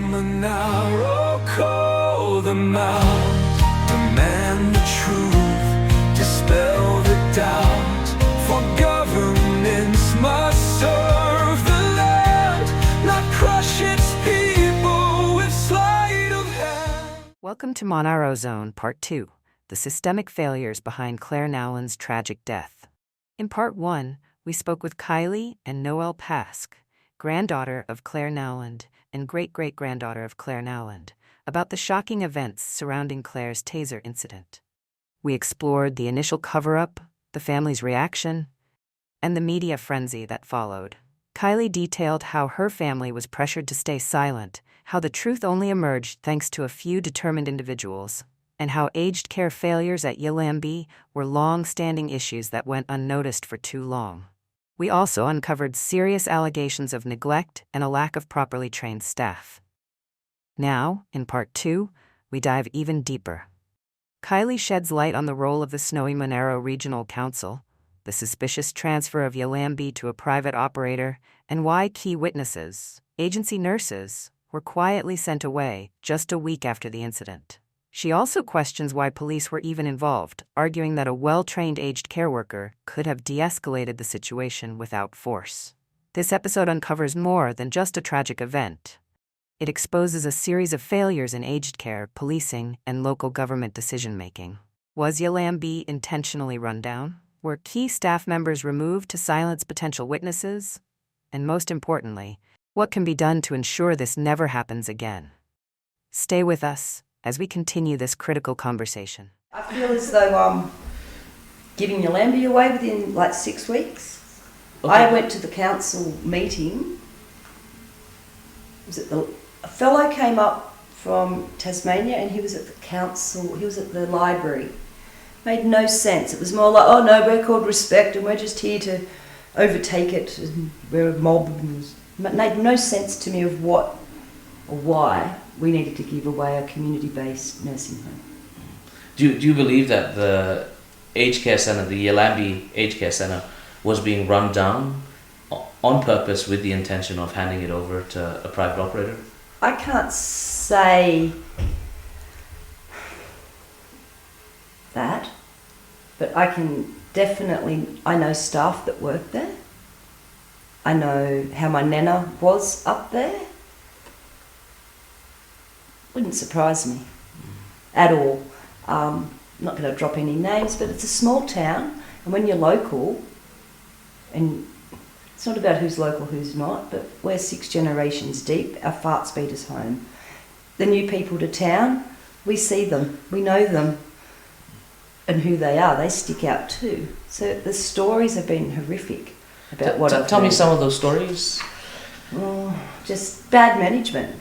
Monaro, call them out, demand the truth, dispel the doubt, for governments must serve the land, not crush its people with sleight of hand. Welcome to Monaro Zone Part 2, the systemic failures behind Clare Nowland's tragic death. In Part 1, we spoke with Kylie and Nowell Pask, granddaughter of Clare Nowland and great-great-granddaughter of Clare Nowland, about the shocking events surrounding Clare's taser incident. We explored the initial cover-up, the family's reaction, and the media frenzy that followed. Kylie detailed how her family was pressured to stay silent, how the truth only emerged thanks to a few determined individuals, and how aged care failures at Yallambee were long-standing issues that went unnoticed for too long. We also uncovered serious allegations of neglect and a lack of properly trained staff. Now, in Part 2, we dive even deeper. Kylie sheds light on the role of the snowy Monaro Regional Council, the suspicious transfer of Yallambee to a private operator, and why key witnesses, agency nurses, were quietly sent away just a week after the incident. She also questions why police were even involved, arguing that a well-trained aged care worker could have de-escalated the situation without force. This episode uncovers more than just a tragic event. It exposes a series of failures in aged care, policing, and local government decision-making. Was Yallambee intentionally run down? Were key staff members removed to silence potential witnesses? And most importantly, what can be done to ensure this never happens again? Stay with us as we continue this critical conversation. I feel as though I'm giving Yallambee away within like 6 weeks. Okay. I went to the council meeting. A fellow came up from Tasmania and he was at the council, he was at the library. Made no sense. It was more like, oh no, we're called Respect and we're just here to overtake it and we're a mob. It made no sense to me of what or why we needed to give away a community-based nursing home. Do you believe that the aged care centre, the Yallambee aged care centre, was being run down on purpose with the intention of handing it over to a private operator? I can't say that, but I can definitely, I know staff that work there. I know how my nana was up there. Wouldn't surprise me at all. I'm not going to drop any names, but it's a small town, and when you're local, and it's not about who's local, who's not, but we're 6 generations deep, our farts beat us home. The new people to town, we see them, we know them, and who they are, they stick out too. So the stories have been horrific about what I've Tell me heard. some of those stories. Oh, just bad management,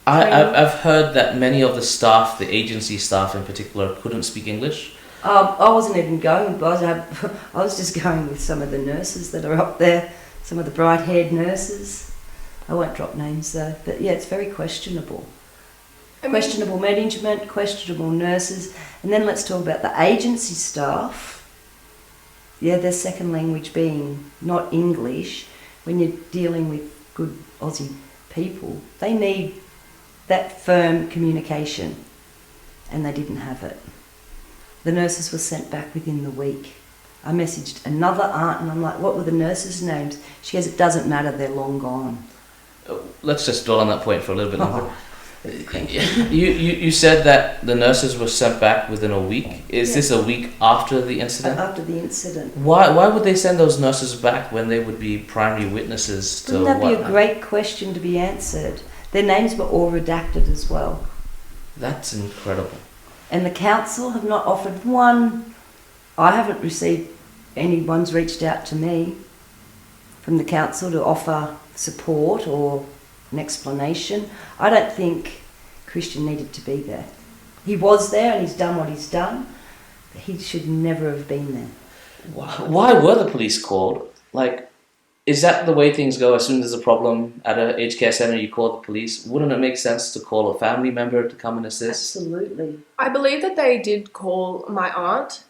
I've heard that many of the staff, the agency staff in particular, couldn't speak English. I wasn't even going, I was just going with some of the nurses that are up there, some of the bright-haired nurses. I won't drop names though, but yeah, it's very questionable. Questionable management, questionable nurses, and then let's talk about the agency staff. Yeah, their second language being not English. When you're dealing with good Aussie people, they need that firm communication, and they didn't have it. The nurses were sent back within the week. I messaged another aunt and I'm like, what were the nurses' names? She goes, it doesn't matter, they're long gone. Let's just dwell on that point for a little bit longer. Oh. You said that the nurses were sent back within a week. Is this a week after the incident? After the incident. Why would they send those nurses back when they would be primary witnesses to Wouldn't that be a happened? great question to be answered? Their names were all redacted as well. That's incredible. And the council have not offered one. I haven't received anyone's reached out to me from the council to offer support or an explanation. I don't think Christian needed to be there. He was there and he's done what he's done, but he should never have been there. Why were the police called? Like, is that the way things go? As soon as there's a problem at an aged care centre, you call the police? Wouldn't it make sense to call a family member to come and assist? Absolutely. I believe that they did call my aunt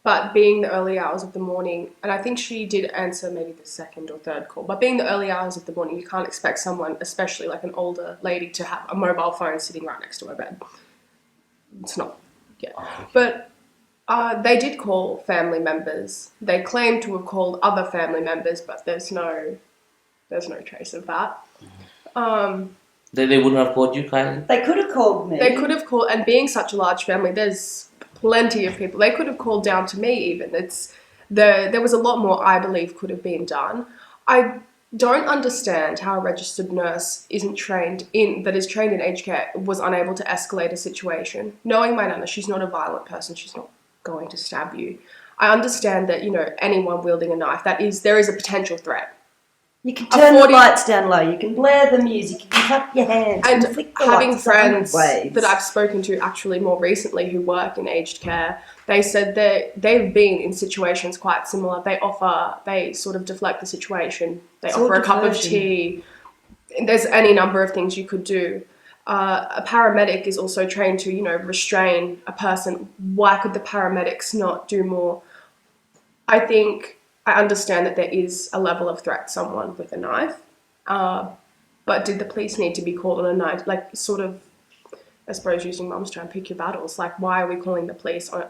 But being the early hours of the morning, and I think she did answer maybe the second or third call, but being the early hours of the morning, you can't expect someone, especially like an older lady, to have a mobile phone sitting right next to her bed. It's not, yeah. But they did call family members. They claim to have called other family members, but there's no trace of that. They wouldn't have called you, Kylie? They could have called me. They could have called, and being such a large family, there's plenty of people. They could have called down to me even. There was a lot more, I believe, could have been done. I don't understand how a registered nurse that is trained in aged care was unable to escalate a situation. Knowing my nana, she's not a violent person. She's not going to stab you. I understand that, anyone wielding a knife, there is a potential threat. You can turn the lights down low. You can blare the music. You can clap your hands. And having friends ways. that I've spoken to actually more recently who work in aged care, they said that they've been in situations quite similar. They sort of deflect the situation. They offer a cup of tea. There's any number of things you could do. A paramedic is also trained to, restrain a person. Why could the paramedics not do more? I understand that there is a level of threat to someone with a knife, but did the police need to be called on a night? Like, sort of, I suppose, using mum's term, pick your battles. Like, why are we calling the police on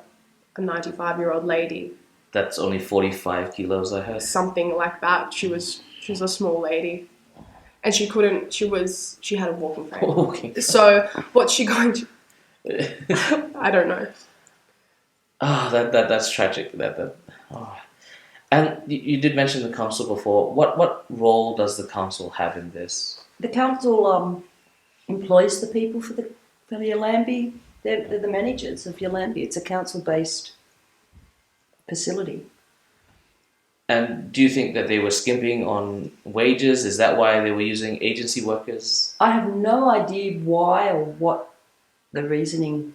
a 95-year-old lady? That's only 45 kilos, I heard. Something like that. She was a small lady. And she had a walking frame. Walking. So what's she going to... I don't know. Oh, that's tragic. And you did mention the council before. What role does the council have in this? The council employs the people for Yallambee. They're the managers of Yallambee. It's a council-based facility. And do you think that they were skimping on wages? Is that why they were using agency workers? I have no idea why or what the reasoning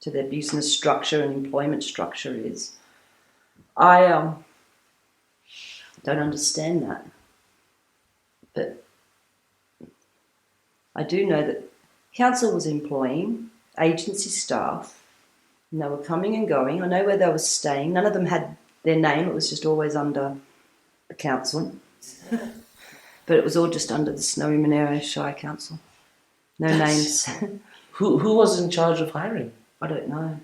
to their business structure and employment structure is. I don't understand that. But I do know that council was employing agency staff and they were coming and going. I know where they were staying. None of them had their name. It was just always under the council. But it was all just under the Snowy Monaro Shire Council. No names. Who was in charge of hiring? I don't know.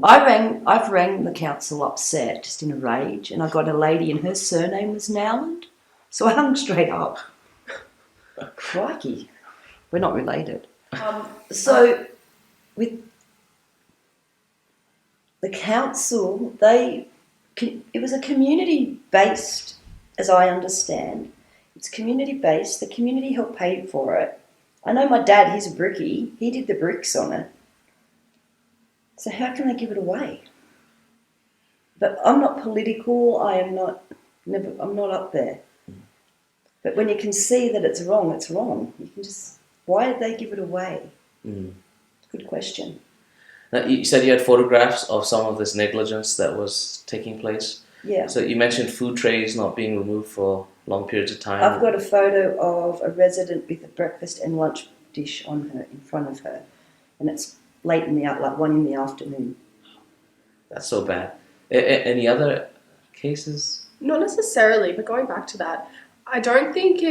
I've rang the council upset, just in a rage, and I got a lady and her surname was Nowland. So I hung straight up. Crikey. We're not related. So with the council, it was a community-based, as I understand. It's community-based. The community helped pay for it. I know my dad, he's a brickie. He did the bricks on it. So how can they give it away? But I'm not political. I'm not up there. But when you can see that it's wrong, it's wrong. You can just, why did they give it away? Good question. Now, you said you had photographs of some of this negligence that was taking place. Yeah. So you mentioned food trays not being removed for long periods of time. I've got a photo of a resident with a breakfast and lunch dish on her, in front of her. And it's late in like 1 in the afternoon. That's so bad. Any other cases? Not necessarily, but going back to that, I don't think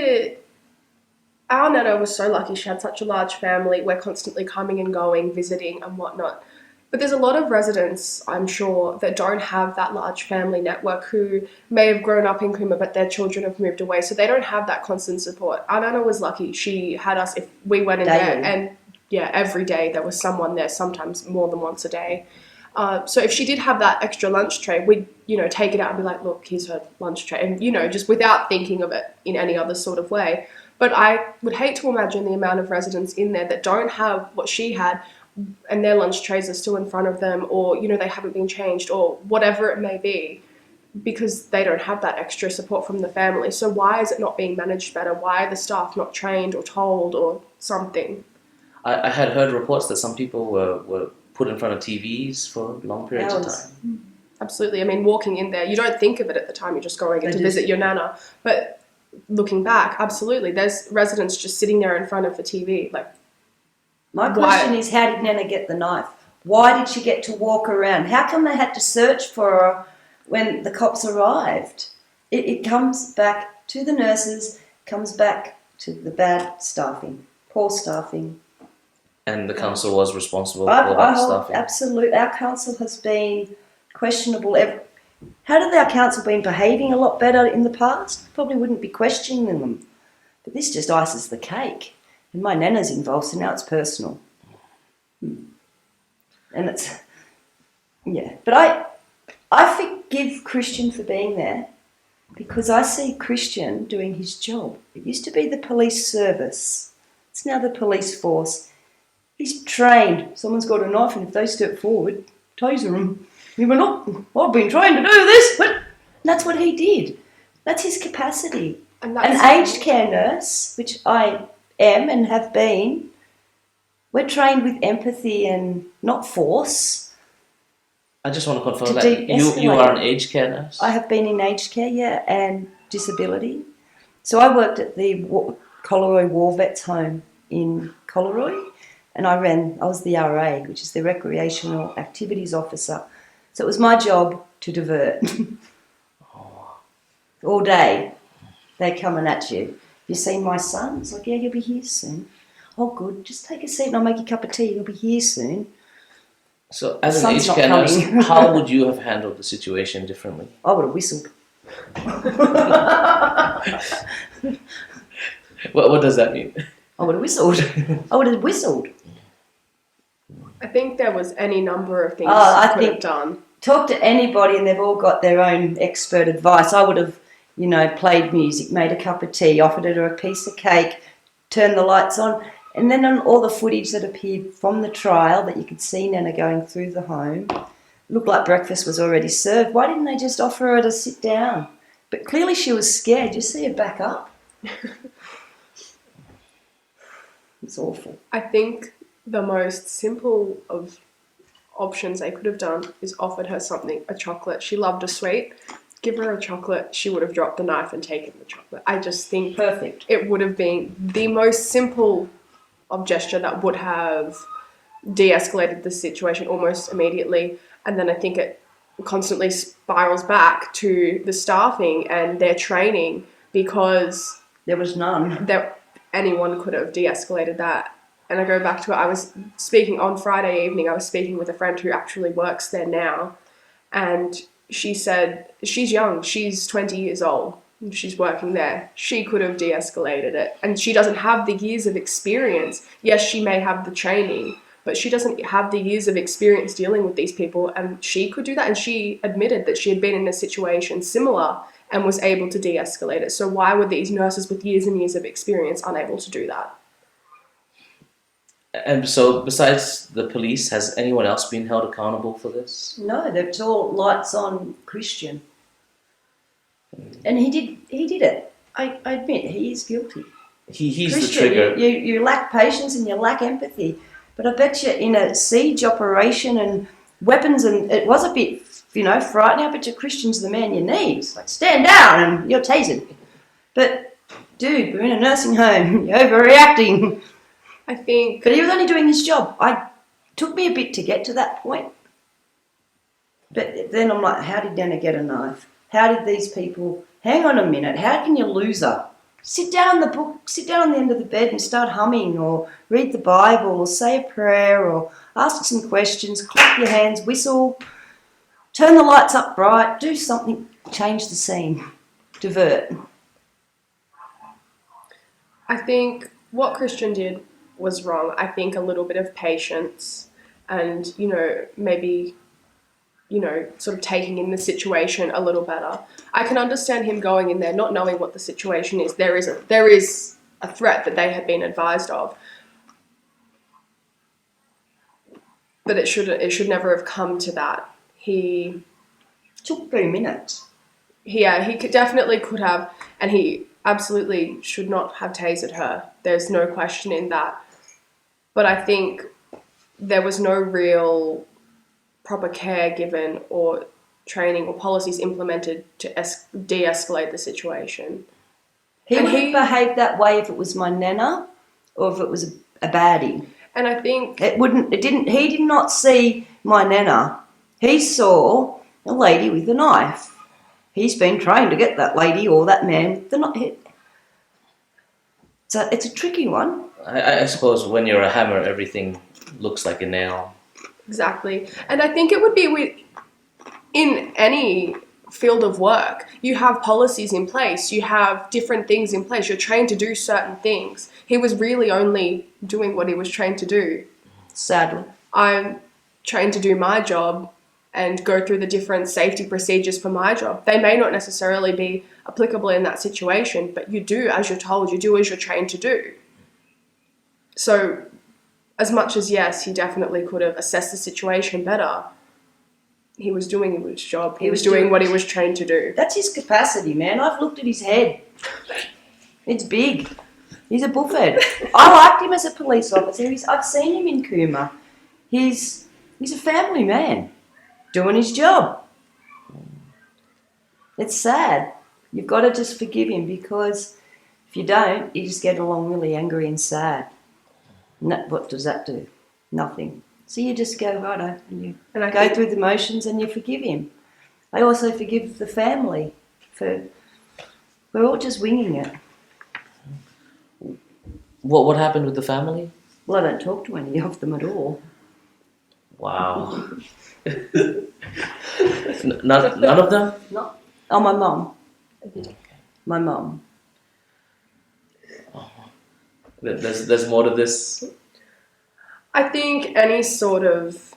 our Nana was so lucky she had such a large family. We're constantly coming and going, visiting and whatnot. But there's a lot of residents, I'm sure, that don't have that large family network who may have grown up in Cooma, but their children have moved away, so they don't have that constant support. Our Nana was lucky. She had us, if we went in there, and yeah, every day there was someone there, sometimes more than once a day. So if she did have that extra lunch tray, we'd, take it out and be like, look, here's her lunch tray. And, just without thinking of it in any other sort of way. But I would hate to imagine the amount of residents in there that don't have what she had and their lunch trays are still in front of them, or, they haven't been changed, or whatever it may be, because they don't have that extra support from the family. So why is it not being managed better? Why are the staff not trained or told or something? I had heard reports that some people were put in front of TVs for long periods of time. Absolutely. I mean, walking in there, you don't think of it at the time, you're just going in to visit your Nana. But looking back, absolutely, there's residents just sitting there in front of the TV. Like, my question is, how did Nana get the knife? Why did she get to walk around? How come they had to search for her when the cops arrived? It comes back to the nurses, comes back to the bad staffing, poor staffing. And the council was responsible for that staffing. Absolutely. Our council has been questionable. Had our council been behaving a lot better in the past? Probably wouldn't be questioning them. But this just ices the cake. And my nana's involved, so now it's personal. And it's, yeah. But I forgive Christian for being there because I see Christian doing his job. It used to be the police service. It's now the police force. He's trained. Someone's got a knife and if they step forward, taser them. I've been trained to do this, but that's what he did. That's his capacity. And An aged care nurse, which I am and have been, we're trained with empathy and not force. I just want to confirm that you are an aged care nurse? I have been in aged care, yeah, and disability. So I worked at the Collaroy War Vets Home in Collaroy, and I was the RA, which is the Recreational Activities Officer. So it was my job to divert. All day, they're coming at you. You seen my son? It's like, yeah, he'll be here soon. Oh, good. Just take a seat and I'll make you a cup of tea. He'll be here soon. So as an aged care nurse, how would you have handled the situation differently? I would have whistled. What does that mean? I would have whistled. I think there was any number of things I you could think have done. Talk to anybody and they've all got their own expert advice. I would have, played music, made a cup of tea, offered her a piece of cake, turned the lights on. And then on all the footage that appeared from the trial that you could see Nana going through the home, looked like breakfast was already served. Why didn't they just offer her to sit down? But clearly she was scared. You see her back up? It's awful. I think the most simple of options they could have done is offered her something, a chocolate. She loved a sweet. Give her a chocolate. She would have dropped the knife and taken the chocolate. I just think perfect. It would have been the most simple of gesture that would have de-escalated the situation almost immediately. And then I think it constantly spirals back to the staffing and their training because there was none. Anyone could have de-escalated that. And I go back to it. I was speaking on Friday evening. I was speaking with a friend who actually works there now. And she said, she's young. She's 20 years old. She's working there. She could have de-escalated it. And she doesn't have the years of experience. Yes, she may have the training, but she doesn't have the years of experience dealing with these people. And she could do that. And she admitted that she had been in a situation similar and was able to de-escalate it. So why were these nurses with years and years of experience unable to do that? And so besides the police, has anyone else been held accountable for this? No, it's all lights on Christian. And he did it. I admit, he is guilty. He's Christian, the trigger. You lack patience and you lack empathy. But I bet you in a siege operation and weapons, and it was a bit, frightening. I bet you Christian's the man you need. It's like, stand down and you're tasered. But, dude, we're in a nursing home. You're overreacting. I think... But he was only doing his job. It took me a bit to get to that point. But then I'm like, how did Nana get a knife? How did these people... Hang on a minute. How can you lose her? Sit down on the end of the bed and start humming or read the Bible or say a prayer or ask some questions, clap your hands, whistle, turn the lights up bright, do something, change the scene, divert. I think what Christian did was wrong. I think a little bit of patience and, maybe, sort of taking in the situation a little better. I can understand him going in there not knowing what the situation is. There is a threat that they had been advised of. But it should never have come to that. He took 3 minutes. Yeah, he definitely could have, and he absolutely should not have tasered her. There's no question in that. But I think there was no real proper care given or training or policies implemented to de-escalate the situation. He would have behaved that way if it was my nana or if it was a baddie. And I think He did not see my nana. He saw a lady with a knife. He's been trained to get that lady or that man with the knife. So it's a tricky one. I suppose when you're a hammer, everything looks like a nail. exactly. And I think it would be in any field of work, you have policies in place, you have different things in place, you're trained to do certain things. He was really only doing what he was trained to do. Sadly. I'm trained to do my job and go through the different safety procedures for my job. They may not necessarily be applicable in that situation, but you do as you're told, you do as you're trained to do. So as much as, yes, he definitely could have assessed the situation better, he was doing his job. He was doing what he was trained to do. That's his capacity, man. I've looked at his head. It's big. He's a buffhead. I liked him as a police officer. I've seen him in Cooma. He's a family man doing his job. It's sad. You've got to just forgive him, because if you don't, you just get along really angry and sad. And what does that do? Nothing. So you just go, righto, and you go through the motions and you forgive him. I also forgive the family for we're all just winging it. What happened with the family? Well, I don't talk to any of them at all. Wow. None of them? No. Oh, my mum. My mum. There's more to this. I think any sort of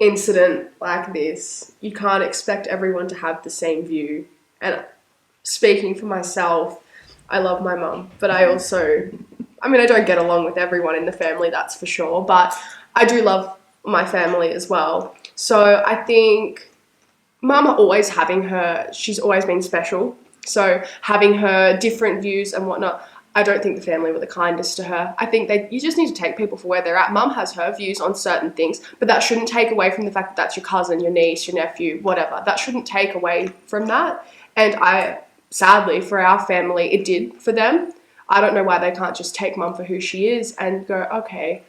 incident like this, you can't expect everyone to have the same view. And speaking for myself, I love my mum, but I don't get along with everyone in the family, that's for sure, but I do love my family as well. So I think mum she's always been special. So having her different views and whatnot, I don't think the family were the kindest to her. I think you just need to take people for where they're at. Mum has her views on certain things, but that shouldn't take away from the fact that that's your cousin, your niece, your nephew, whatever. That shouldn't take away from that. And sadly, for our family, it did for them. I don't know why they can't just take mum for who she is and go, okay,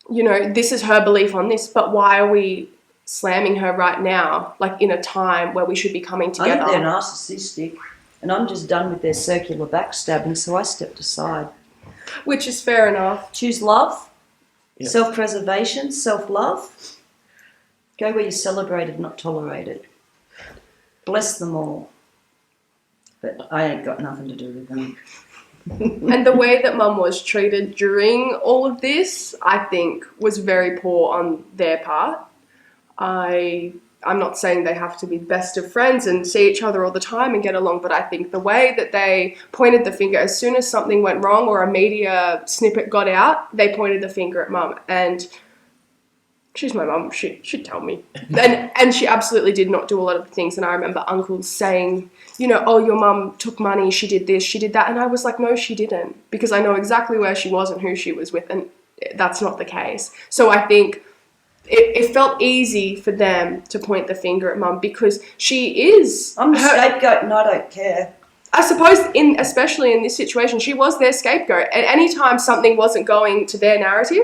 this is her belief on this, but why are we slamming her right now, like in a time where we should be coming together? I think they're narcissistic. And I'm just done with their circular backstabbing, so I stepped aside. Which is fair enough. Choose love, Yep. self-preservation, self-love. Go where you're celebrated, not tolerated. Bless them all. But I ain't got nothing to do with them. And the way that mum was treated during all of this, I think, was very poor on their part. I'm not saying they have to be best of friends and see each other all the time and get along, but I think the way that they pointed the finger, as soon as something went wrong or a media snippet got out, they pointed the finger at mum. And she's my mum, she'd tell me. And she absolutely did not do a lot of things. And I remember uncles saying, oh, your mum took money, she did this, she did that. And I was like, no, she didn't, because I know exactly where she was and who she was with, and that's not the case. So I think it felt easy for them to point the finger at mum, because she is... I'm the scapegoat and I don't care. I suppose, especially in this situation, she was their scapegoat. And any time something wasn't going to their narrative,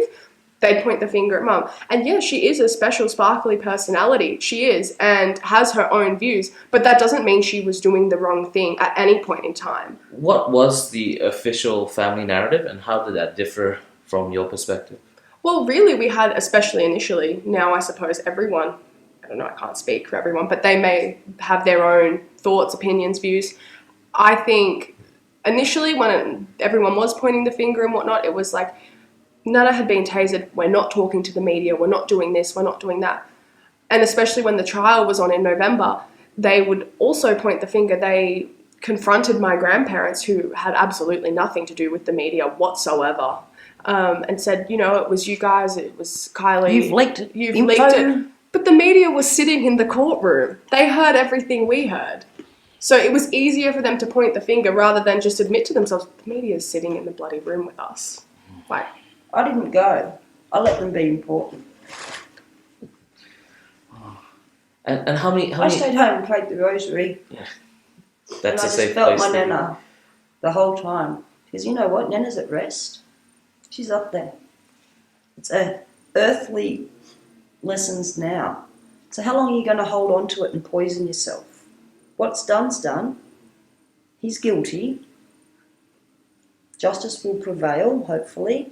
they'd point the finger at mum. And yeah, she is a special, sparkly personality. She is, and has her own views. But that doesn't mean she was doing the wrong thing at any point in time. What was the official family narrative, and how did that differ from your perspective? Well, really, we had, especially initially, now I suppose everyone, I don't know, I can't speak for everyone, but they may have their own thoughts, opinions, views. I think initially when everyone was pointing the finger and whatnot, it was like, Nana had been tasered, we're not talking to the media, we're not doing this, we're not doing that. And especially when the trial was on in November, they would also point the finger. They confronted my grandparents, who had absolutely nothing to do with the media whatsoever. And said, it was you guys, it was Kylie. You've leaked it. You've leaked it. But the media was sitting in the courtroom. They heard everything we heard. So it was easier for them to point the finger rather than just admit to themselves, the media is sitting in the bloody room with us. Like, I didn't go. I let them be important. And how many... I stayed home and prayed the rosary. Yeah. That's a and safe I place. just felt my to be. nana the whole time. Because you know what? Nana's at rest. She's up there. It's a earthly lessons now. So how long are you going to hold on to it and poison yourself? What's done's done. He's guilty. Justice will prevail, hopefully,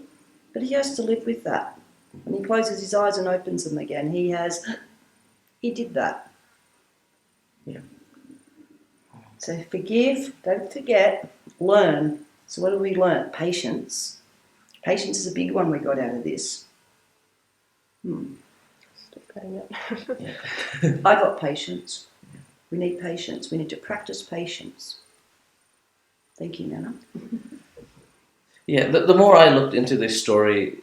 but he has to live with that. When he closes his eyes and opens them again, he did that. Yeah. So forgive, don't forget, learn. So what have we learnt? Patience. Patience is a big one we got out of this. Stop getting it. I got patience. We need patience. We need to practice patience. Thank you, Nana. Yeah, the more I looked into this story,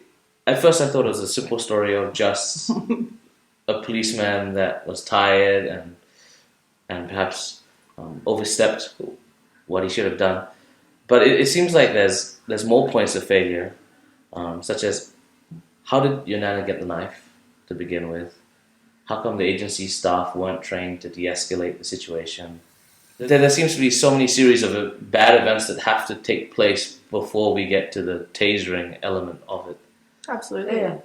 at first I thought it was a simple story of just a policeman that was tired and perhaps overstepped what he should have done. But it seems like there's more points of failure, such as how did your nana get the knife to begin with? How come the agency staff weren't trained to de-escalate the situation? There seems to be so many series of bad events that have to take place before we get to the tasering element of it. Absolutely. Yeah.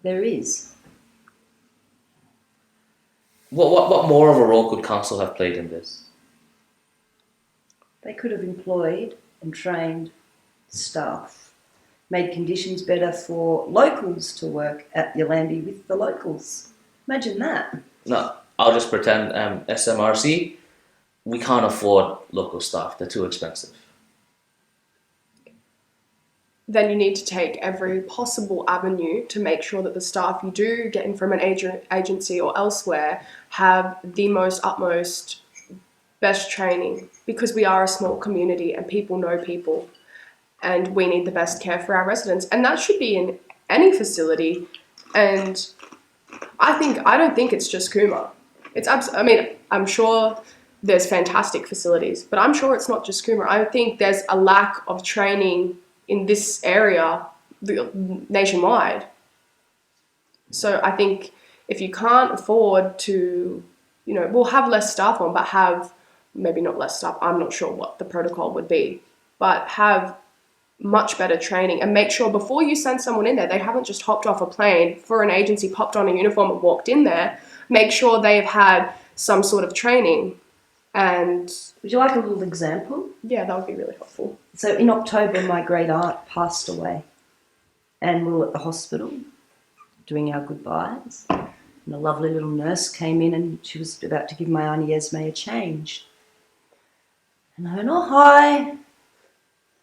There is. What more of a role could council have played in this? They could have employed and trained staff, made conditions better for locals to work at Yallambee with the locals. Imagine that. No, I'll just pretend SMRC, we can't afford local staff. They're too expensive. Then you need to take every possible avenue to make sure that the staff you do get in from an agency or elsewhere have the utmost best training, because we are a small community and people know people and we need the best care for our residents, and that should be in any facility. And I don't think it's just Cooma. I'm sure there's fantastic facilities, but I'm sure it's not just Cooma. I think there's a lack of training in this area nationwide. So I think if you can't afford to, we'll have less staff on, but have maybe not less staff, I'm not sure what the protocol would be, but have much better training and make sure before you send someone in there, they haven't just hopped off a plane for an agency, popped on a uniform and walked in there. Make sure they've had some sort of training. And would you like a little example? Yeah, that would be really helpful. So in October, my great aunt passed away, and we were at the hospital doing our goodbyes, and a lovely little nurse came in and she was about to give my Auntie Esme a change. And I went, oh, hi.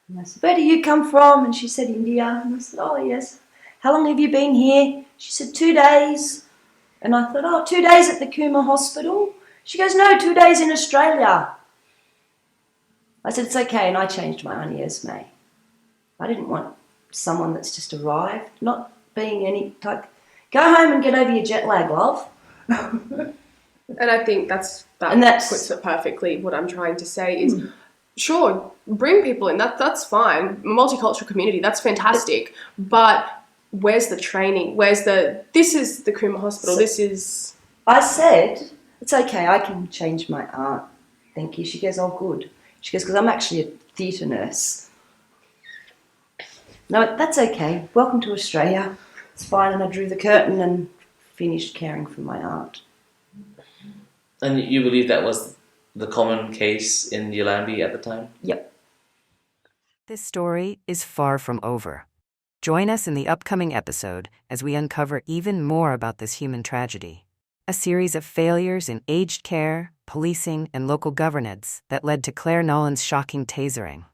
And I said, where do you come from? And she said, India. And I said, oh, yes. How long have you been here? She said, 2 days. And I thought, oh, 2 days at the Cooma hospital? She goes, no, 2 days in Australia. I said, it's okay, and I changed my Auntie Esme. I didn't want someone that's just arrived, not being any type. Go home and get over your jet lag, love. And I think that puts it perfectly. What I'm trying to say is, sure, bring people in. That's fine. Multicultural community, that's fantastic. But where's the training? This is the Cooma hospital. I said, it's okay, I can change my aunt. Thank you. She goes, oh, good. She goes, because I'm actually a theatre nurse. No, that's okay. Welcome to Australia. It's fine. And I drew the curtain and finished caring for my aunt. And you believe that was the common case in Yallambee at the time? Yep. This story is far from over. Join us in the upcoming episode as we uncover even more about this human tragedy. A series of failures in aged care, policing, and local governance that led to Clare Nowland's shocking tasering.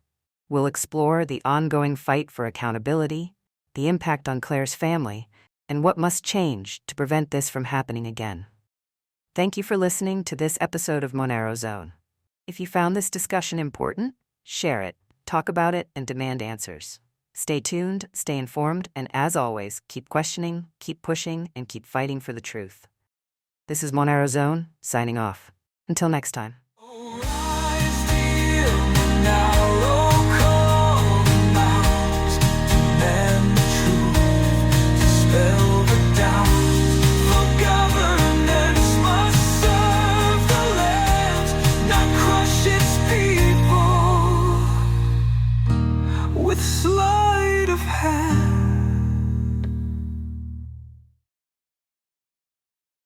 We'll explore the ongoing fight for accountability, the impact on Clare's family, and what must change to prevent this from happening again. Thank you for listening to this episode of Monaro Zone. If you found this discussion important, share it, talk about it, and demand answers. Stay tuned, stay informed, and as always, keep questioning, keep pushing, and keep fighting for the truth. This is Monaro Zone, signing off. Until next time.